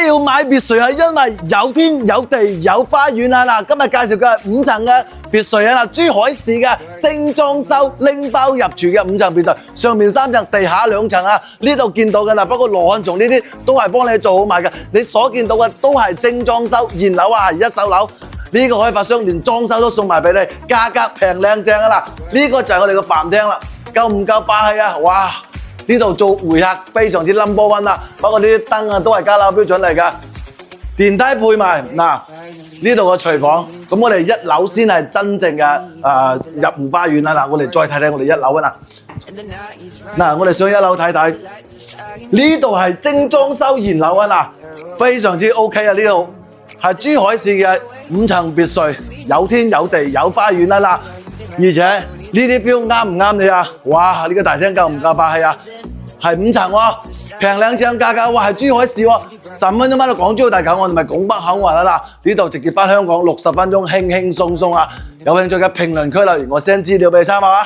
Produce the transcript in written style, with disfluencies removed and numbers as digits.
要買別墅係因為有天有地有花園啊！嗱，今日介紹嘅係5層嘅別墅啊！嗱，珠海市嘅精裝修拎包入住嘅5層別墅，上面3層，地下2層啊！呢度見到嘅啦，不過羅漢松呢啲都係幫你做好埋嘅，你所見到嘅都係精裝修，現樓啊係一手樓。呢個開發商連裝修都送埋俾你，價格平靚正啊啦！呢個就係我哋嘅飯廳啦，夠唔夠霸氣啊？哇！呢度做會客非常之 number one 啦，不過呢啲燈啊都係加樓標準嚟㗎，電梯配埋嗱，呢度個廚房，咁我哋1樓先係真正嘅入戶花園啦。嗱，我哋再睇睇我哋1樓啊嗱，我哋上1樓睇睇，呢度係精裝修現樓啊嗱，非常之 OK 啊！呢度係珠海市嘅5層別墅，有天有地有花園啊嗱，而且呢啲標啱唔啱你啊？哇！呢個大廳夠唔夠霸氣啊？係5層喎，平靚正價格，哇！係珠海市喎，15分鐘返到港珠澳大口岸，唔係拱北口岸啊嗱，呢度直接返香港60分鐘，輕輕鬆鬆啊！有興趣嘅評論區留言，我 send 資料俾你參考啊！